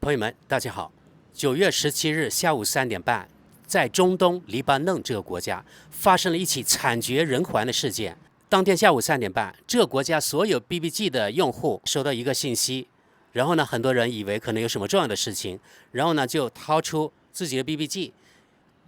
朋友们，大家好。9月17日下午3点半，在中东黎巴嫩这个国家发生了一起惨绝人寰的事件。当天下午3点半，这个国家所有 BBG 的用户收到一个信息，然后呢，很多人以为可能有什么重要的事情，然后呢就掏出自己的 BBG，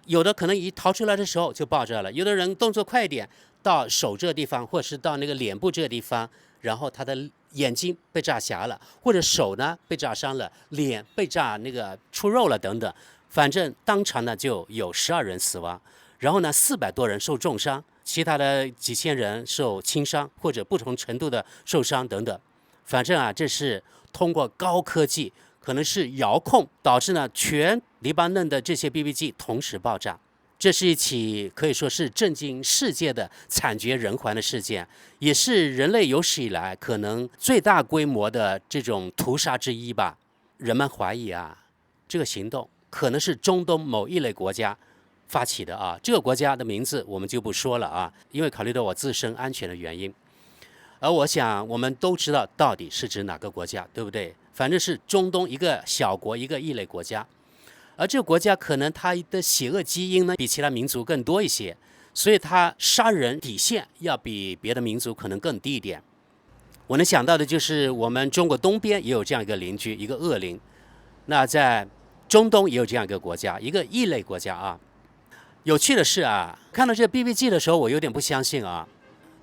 有的可能一掏出来的时候就爆炸了，有的人动作快一点，到手这个地方，或者是到那个脸部这个地方，然后他的眼睛被炸瞎了，或者手呢被炸伤了，脸被炸那个出肉了等等，反正当场呢就有12人死亡，然后呢400多人受重伤，其他的几千人受轻伤或者不同程度的受伤等等。反正啊，这是通过高科技，可能是遥控，导致呢全黎巴嫩的这些 BBG 同时爆炸。这是一起可以说是震惊世界的惨绝人寰的事件，也是人类有史以来可能最大规模的这种屠杀之一吧。人们怀疑啊，这个行动可能是中东某一类国家发起的啊。这个国家的名字我们就不说了啊，因为考虑到我自身安全的原因。而我想我们都知道到底是指哪个国家，对不对？反正是中东一个小国，一个异类国家。而这个国家可能它的邪恶基因呢比其他民族更多一些，所以它杀人底线要比别的民族可能更低一点。我能想到的就是我们中国东边也有这样一个邻居，一个恶邻。那在中东也有这样一个国家，一个异类国家啊。有趣的是啊，看到这个 BBG 的时候，我有点不相信啊。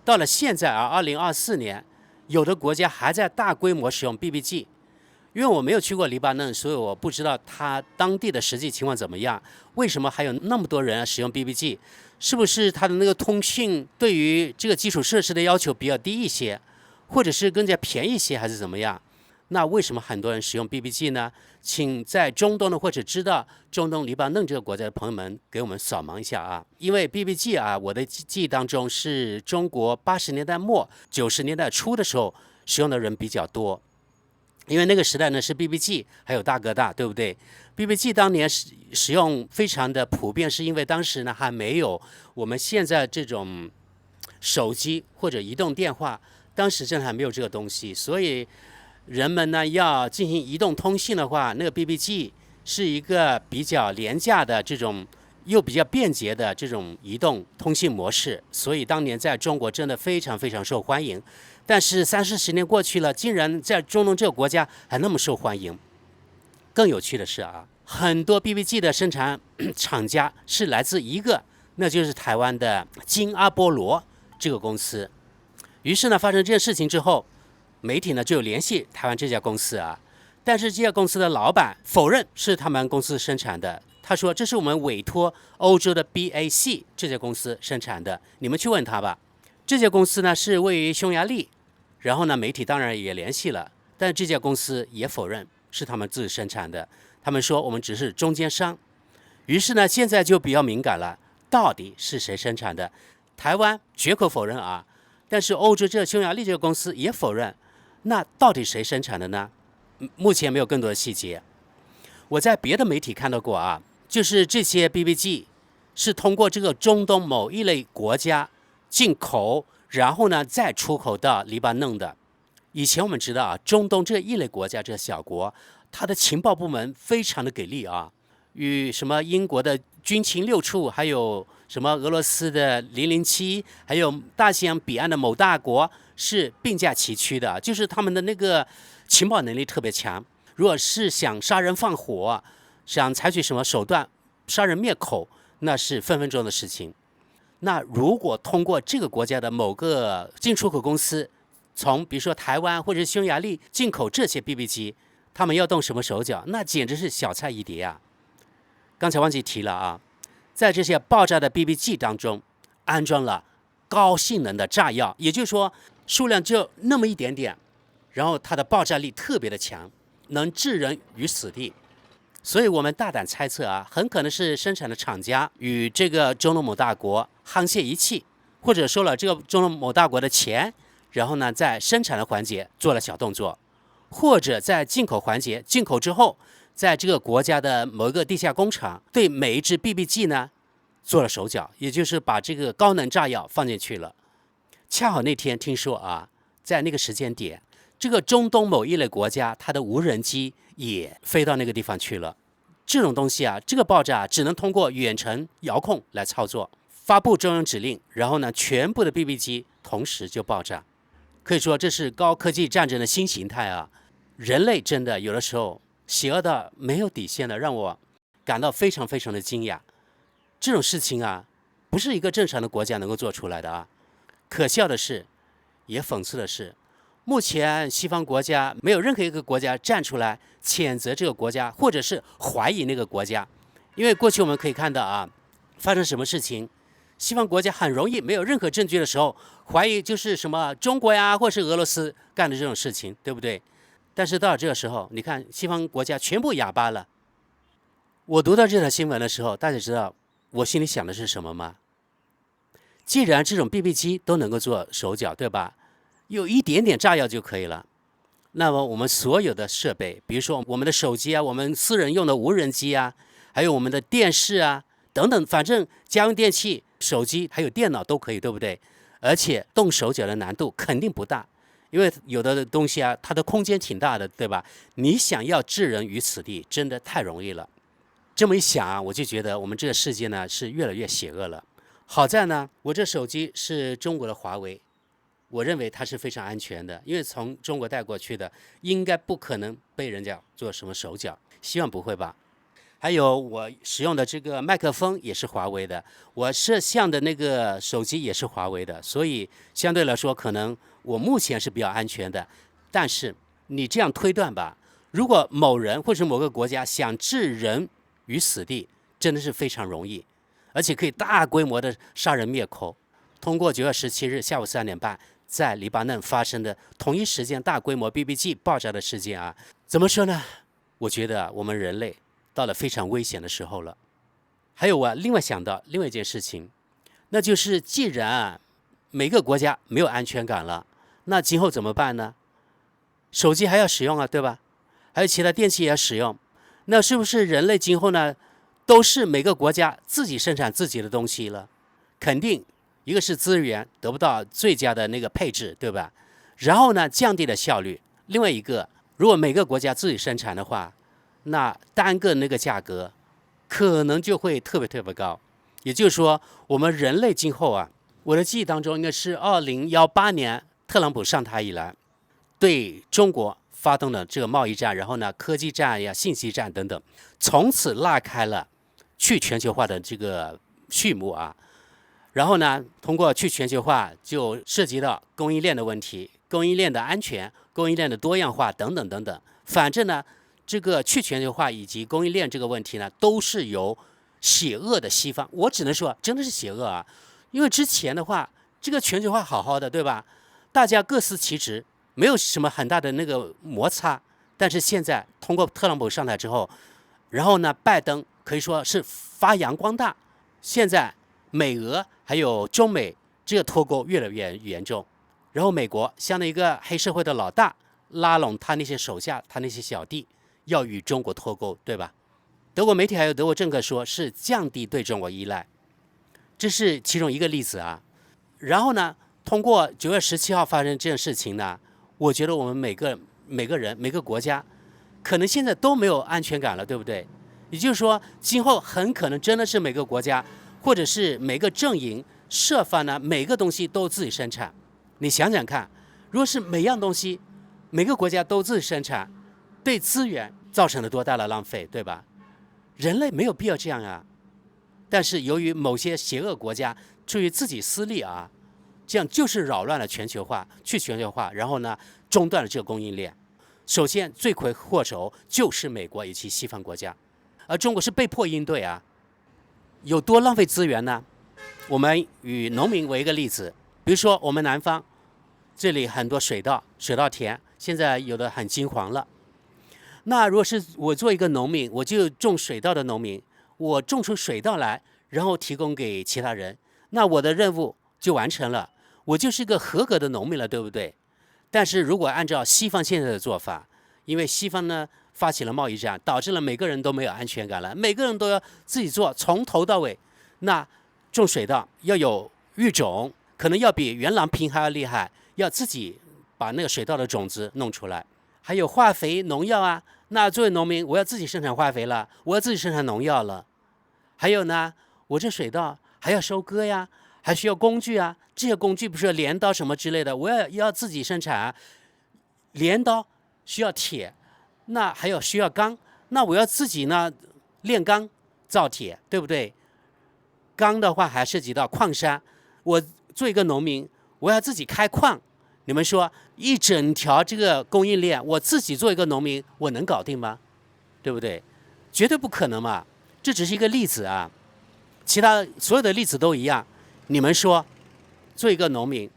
到了现在啊，2024年，有的国家还在大规模使用 BBG。因为我没有去过黎巴嫩，所以我不知道它当地的实际情况怎么样。为什么还有那么多人使用 BBG？ 是不是它的那个通讯对于这个基础设施的要求比较低一些，或者是更加便宜一些，还是怎么样？那为什么很多人使用 BBG 呢？请在中东的或者知道中东黎巴嫩这个国家的朋友们给我们扫盲一下啊！因为 BBG 啊，我的记忆当中是中国80年代末90年代初的时候使用的人比较多。因为那个时代呢是 BBG 还有大哥大，对不对？ BBG 当年使用非常的普遍，是因为当时呢还没有我们现在这种手机或者移动电话，当时真的还没有这个东西，所以人们呢要进行移动通信的话，那个 BBG 是一个比较廉价的这种又比较便捷的这种移动通信模式，所以当年在中国真的非常非常受欢迎。但是30-40年过去了，竟然在中东这个国家还那么受欢迎。更有趣的是啊，很多 BBG 的生产厂家是来自一个，那就是台湾的金阿波罗这个公司。于是呢，发生这件事情之后，媒体呢就联系台湾这家公司啊，但是这家公司的老板否认是他们公司生产的。他说这是我们委托欧洲的 BAC 这家公司生产的，你们去问他吧。这家公司呢是位于匈牙利，然后呢媒体当然也联系了，但这家公司也否认是他们自己生产的，他们说我们只是中间商。于是呢现在就比较敏感了，到底是谁生产的？台湾绝口否认啊，但是欧洲这匈牙利这个公司也否认，那到底谁生产的呢？目前没有更多的细节。我在别的媒体看到过啊，就是这些 BBG 是通过这个中东某一类国家进口，然后呢再出口到黎巴嫩的。以前我们知道啊，中东这一类国家，这个小国，它的情报部门非常的给力啊，与什么英国的军情六处，还有什么俄罗斯的007，还有大西洋彼岸的某大国是并驾齐驱的，就是他们的那个情报能力特别强。如果是想杀人放火，想采取什么手段杀人灭口，那是分分钟的事情。那如果通过这个国家的某个进出口公司，从比如说台湾或者匈牙利进口这些 BBG， 他们要动什么手脚？那简直是小菜一碟啊！刚才忘记提了啊，在这些爆炸的 BBG 当中，安装了高性能的炸药，也就是说数量就那么一点点，然后它的爆炸力特别的强，能置人于死地。所以我们大胆猜测啊，很可能是生产的厂家与这个中东某大国沆瀣一气，或者收了这个中东某大国的钱，然后呢在生产的环节做了小动作，或者在进口环节进口之后，在这个国家的某一个地下工厂对每一支 BBG 呢做了手脚，也就是把这个高能炸药放进去了。恰好那天听说啊，在那个时间点，这个中东某一类国家，它的无人机也飞到那个地方去了。这种东西啊，这个爆炸只能通过远程遥控来操作，发布中央指令，然后呢，全部的 BB 机同时就爆炸。可以说这是高科技战争的新形态啊！人类真的有的时候邪恶到没有底线的，让我感到非常非常的惊讶。这种事情啊，不是一个正常的国家能够做出来的啊！可笑的是，也讽刺的是，目前西方国家没有任何一个国家站出来谴责这个国家，或者是怀疑那个国家。因为过去我们可以看到啊，发生什么事情，西方国家很容易没有任何证据的时候，怀疑就是什么中国呀，或是俄罗斯干的这种事情，对不对？但是到了这个时候，你看西方国家全部哑巴了。我读到这条新闻的时候，大家知道我心里想的是什么吗？既然这种 BB 机都能够做手脚，对吧？有一点点炸药就可以了。那么我们所有的设备，比如说我们的手机啊，我们私人用的无人机啊，还有我们的电视啊等等，反正家用电器、手机还有电脑都可以，对不对？而且动手脚的难度肯定不大，因为有的东西啊，它的空间挺大的，对吧？你想要置人于死地，真的太容易了。这么一想啊，我就觉得我们这个世界呢是越来越邪恶了。好在呢，我这手机是中国的华为，我认为它是非常安全的，因为从中国带过去的，应该不可能被人家做什么手脚，希望不会吧。还有我使用的这个麦克风也是华为的，我摄像的那个手机也是华为的，所以相对来说，可能我目前是比较安全的。但是你这样推断吧，如果某人或者某个国家想置人于死地，真的是非常容易，而且可以大规模的杀人灭口。通过9月17日下午3点半在黎巴嫩发生的同一时间大规模 BB 机爆炸的事件啊，怎么说呢？我觉得我们人类到了非常危险的时候了。还有我另外想到另外一件事情，那就是既然啊每个国家没有安全感了，那今后怎么办呢？手机还要使用啊，对吧？还有其他电器也要使用，那是不是人类今后呢都是每个国家自己生产自己的东西了？肯定一个是资源得不到最佳的那个配置，对吧？然后呢降低了效率。另外一个，如果每个国家自己生产的话，那单个那个价格可能就会特别特别高。也就是说，我们人类今后啊，我的记忆当中应该是2018年特朗普上台以来，对中国发动了这个贸易战，然后呢科技战呀、信息战等等，从此拉开了去全球化的这个序幕啊。然后呢，通过去全球化就涉及到供应链的问题、供应链的安全、供应链的多样化等等等等。反正呢，这个去全球化以及供应链这个问题呢，都是由邪恶的西方，我只能说真的是邪恶啊。因为之前的话，这个全球化好好的，对吧？大家各司其职，没有什么很大的那个摩擦。但是现在通过特朗普上台之后，然后呢，拜登可以说是发扬光大，现在美俄还有中美这个脱钩越来越严重，然后美国像一个黑社会的老大，拉拢他那些手下，他那些小弟，要与中国脱钩，对吧？德国媒体还有德国政客说是降低对中国依赖，这是其中一个例子啊。然后呢，通过9月17号发生这件事情呢，我觉得我们每个人每个国家，可能现在都没有安全感了，对不对？也就是说，今后很可能真的是每个国家或者是每个阵营设法呢，每个东西都自己生产。你想想看，如果是每样东西每个国家都自己生产，对资源造成了多大的浪费，对吧？人类没有必要这样啊。但是由于某些邪恶国家出于自己私利啊，这样就是扰乱了全球化，去全球化，然后呢中断了这个供应链。首先罪魁祸首就是美国以及西方国家，而中国是被迫应对啊。有多浪费资源呢？我们以农民为一个例子，比如说我们南方这里很多水稻田，现在有的很金黄了。那如果是我做一个农民，我就种水稻的农民，我种出水稻来，然后提供给其他人，那我的任务就完成了，我就是一个合格的农民了，对不对？但是如果按照西方现在的做法，因为西方呢发起了贸易战，导致了每个人都没有安全感了，每个人都要自己做，从头到尾。那种水稻要有育种，可能要比原来拼还要厉害，要自己把那个水稻的种子弄出来。还有化肥、农药啊，那作为农民，我要自己生产化肥了，我要自己生产农药了。还有呢，我这水稻还要收割呀，还需要工具啊，这些工具不是镰刀什么之类的，我要自己生产啊。镰刀需要铁，那还有需要钢，那我要自己呢炼钢造铁，对不对？钢的话还涉及到矿山，我做一个农民，我要自己开矿。你们说一整条这个供应链，我自己做一个农民，我能搞定吗？对不对？绝对不可能嘛。这只是一个例子啊，其他所有的例子都一样。你们说，做一个农民，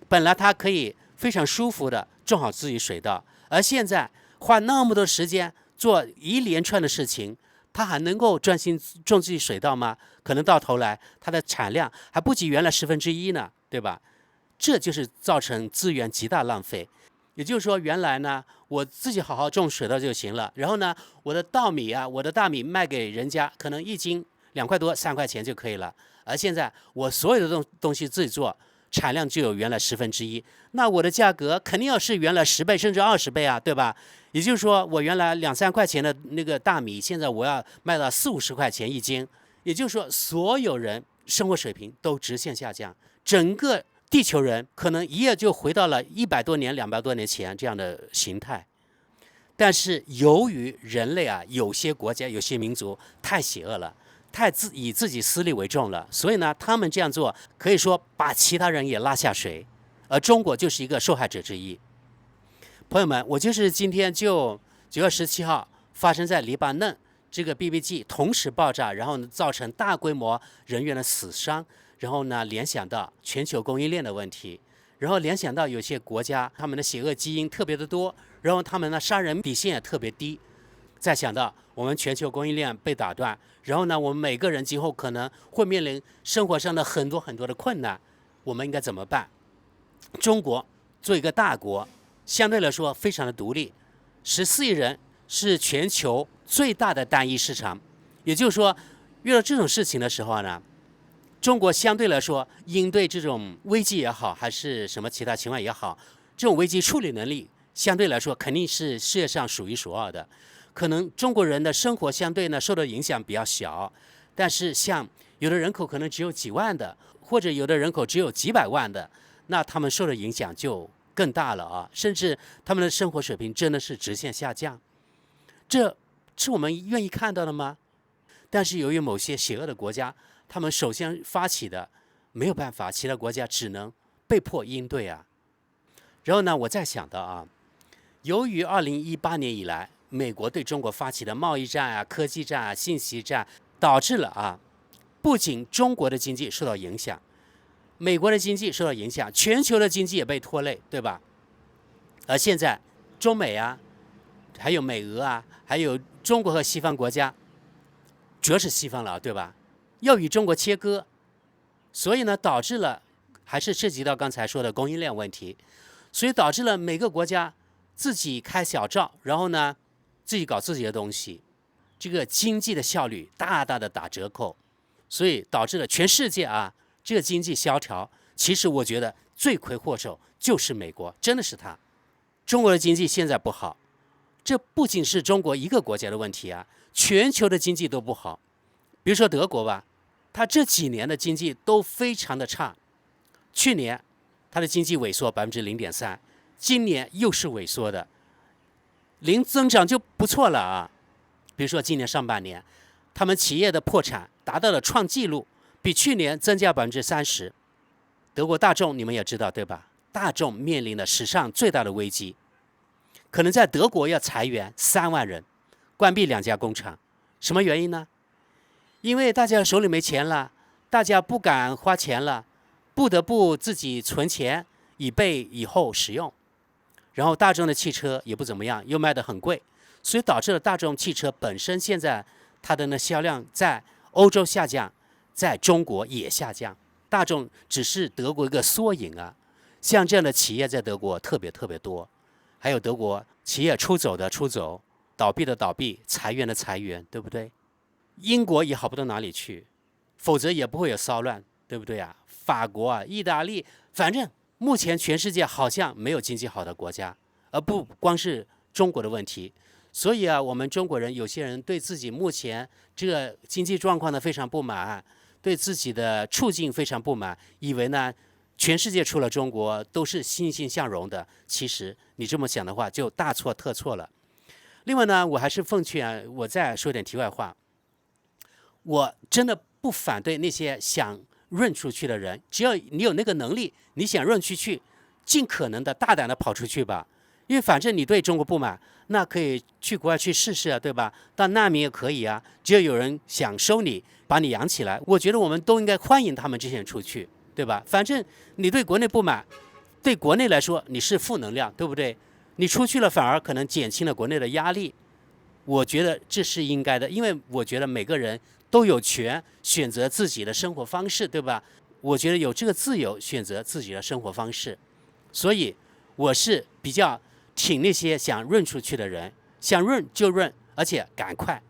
本来他可以非常舒服的种好自己水稻，而现在花那么多时间做一连串的事情，他还能够专心种自己水稻吗？可能到头来它的产量还不及原来1/10呢，对吧？这就是造成资源极大浪费。也就是说，原来呢，我自己好好种水稻就行了，然后呢，我的稻米啊，我的大米卖给人家，可能1斤2块多、3块钱就可以了。而现在我所有的东西自己做，产量就有原来1/10，那我的价格肯定要是原来10倍甚至20倍啊，对吧？也就是说，我原来2、3块钱的那个大米，现在我要卖到40、50块钱1斤。也就是说，所有人生活水平都直线下降，整个地球人可能一夜就回到了100多年、200多年前这样的形态。但是由于人类啊，有些国家、有些民族太邪恶了，太以自己私利为重了，所以呢，他们这样做可以说把其他人也拉下水，而中国就是一个受害者之一。朋友们，我就是今天就9月17号发生在黎巴嫩这个 BB 机同时爆炸，然后呢造成大规模人员的死伤，然后呢联想到全球供应链的问题，然后联想到有些国家他们的邪恶基因特别的多，然后他们的杀人底线也特别低，再想到我们全球供应链被打断，然后呢我们每个人今后可能会面临生活上的很多的困难，我们应该怎么办？中国做一个大国，相对来说非常的独立，14亿人是全球最大的单一市场。也就是说，遇到这种事情的时候呢，中国相对来说应对这种危机也好，还是什么其他情况也好，这种危机处理能力相对来说肯定是世界上数一数二的。可能中国人的生活相对呢受到影响比较小，但是像有的人口可能只有几万的，或者有的人口只有几百万的，那他们受的影响就更大了啊，甚至他们的生活水平真的是直线下降。这是我们愿意看到的吗？但是由于某些邪恶的国家，他们首先发起的，没有办法，其他国家只能被迫应对啊。然后呢，我再想到啊，由于2018年以来，美国对中国发起的贸易战啊、科技战啊、信息战，导致了啊，不仅中国的经济受到影响，美国的经济受到影响，全球的经济也被拖累，对吧？而现在，中美啊，还有美俄啊，还有中国和西方国家，主要是西方了，对吧？要与中国切割，所以呢，导致了还是涉及到刚才说的供应链问题，所以导致了每个国家自己开小灶，然后呢，自己搞自己的东西，这个经济的效率大大的打折扣，所以导致了全世界啊，这个经济萧条。其实我觉得罪魁祸首就是美国，真的是他。中国的经济现在不好，这不仅是中国一个国家的问题啊，全球的经济都不好。比如说德国吧，它这几年的经济都非常的差，去年它的经济萎缩0.3%，今年又是萎缩的，零增长就不错了啊。比如说今年上半年，他们企业的破产达到了创纪录，比去年增加30%。德国大众你们也知道对吧？大众面临了史上最大的危机，可能在德国要裁员3万人，关闭2家工厂。什么原因呢？因为大家手里没钱了，大家不敢花钱了，不得不自己存钱以备以后使用。然后大众的汽车也不怎么样，又卖得很贵，所以导致了大众汽车本身现在它的销量在欧洲下降，在中国也下降。大众只是德国一个缩影啊。像这样的企业在德国特别多，还有德国企业出走的出走，倒闭的倒闭，裁员的裁员，对不对？英国也好不到哪里去，否则也不会有骚乱，对不对啊？法国啊、意大利，反正目前全世界好像没有经济好的国家，而不光是中国的问题。所以啊，我们中国人有些人对自己目前这个经济状况呢非常不满，对自己的处境非常不满，以为呢全世界除了中国都是欣欣向荣的。其实你这么想的话，就大错特错了。另外呢，我还是奉劝，我再说点题外话，我真的不反对那些想润出去的人，只要你有那个能力，你想润出去，尽可能的大胆的跑出去吧。因为反正你对中国不满，那可以去国外去试试啊，对吧？当难民也可以啊，只要有人想收你，把你养起来，我觉得我们都应该欢迎他们这些人出去，对吧？反正你对国内不满，对国内来说你是负能量，对不对？你出去了反而可能减轻了国内的压力，我觉得这是应该的，因为我觉得每个人都有权选择自己的生活方式，对吧？我觉得有这个自由选择自己的生活方式，所以我是比较挺那些想润出去的人，想润就润，而且赶快。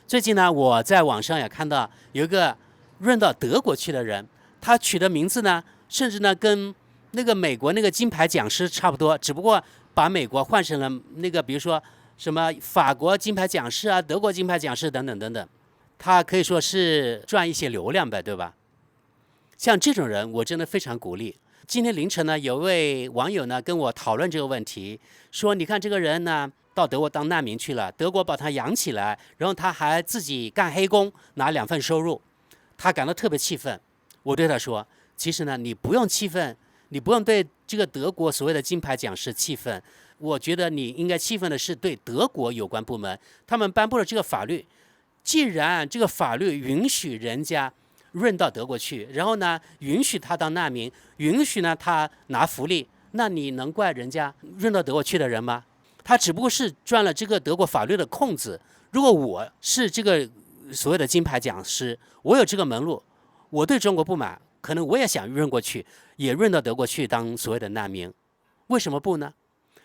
最近呢，我在网上也看到有一个润到德国去的人，他取的名字呢，甚至呢跟那个美国那个金牌讲师差不多，只不过把美国换成了那个，比如说什么法国金牌讲师啊、德国金牌讲师等等等等，他可以说是赚一些流量呗，对吧？像这种人，我真的非常鼓励。今天凌晨呢，有位网友呢跟我讨论这个问题，说你看这个人呢到德国当难民去了，德国把他养起来，然后他还自己干黑工，拿2份收入，他感到特别气愤。我对他说，其实呢你不用气愤，你不用对这个德国所谓的金牌讲师气愤，我觉得你应该气愤的是对德国有关部门，他们颁布了这个法律，既然这个法律允许人家润到德国去，然后呢允许他当难民，允许呢他拿福利，那你能怪人家润到德国去的人吗？他只不过是钻了这个德国法律的空子。如果我是这个所谓的金牌讲师，我有这个门路，我对中国不满，可能我也想润过去，也润到德国去当所谓的难民，为什么不呢？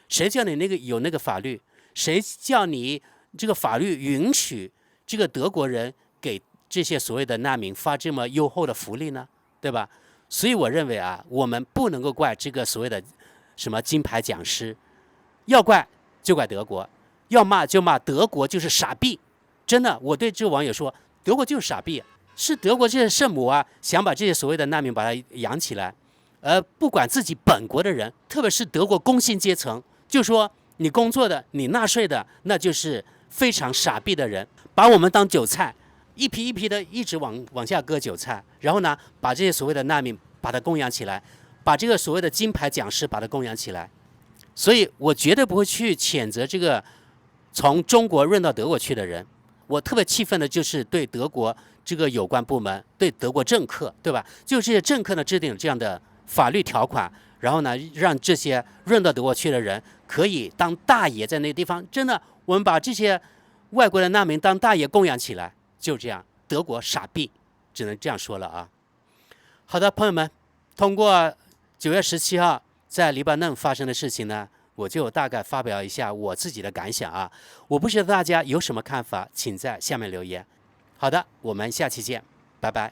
谁叫你有那个法律？谁叫你这个法律允许这个德国人给这些所谓的难民发这么优厚的福利呢？对吧？所以我认为啊，我们不能够怪这个所谓的什么金牌讲师，要怪就怪德国，要骂就骂德国就是傻逼。真的，我对这个网友说，德国就是傻逼，是德国这些圣母啊，想把这些所谓的难民把他养起来，不管自己本国的人，特别是德国工薪阶层，就说你工作的，你纳税的，那就是非常傻逼的人，把我们当韭菜，一批一批的一直往下割韭菜，然后呢，把这些所谓的难民把他供养起来，把这个所谓的金牌讲师把他供养起来。所以我绝对不会去谴责这个从中国润到德国去的人。我特别气愤的就是对德国这个有关部门，对德国政客，对吧？就这些政客呢制定这样的法律条款，然后呢让这些润到德国去的人可以当大爷，在那个地方。真的，我们把这些外国的难民当大爷供养起来，就这样。德国傻逼，只能这样说了啊。好的，朋友们，通过9月17号在黎巴嫩发生的事情呢，我就大概发表一下我自己的感想啊。我不知道大家有什么看法，请在下面留言。好的，我们下期见，拜拜。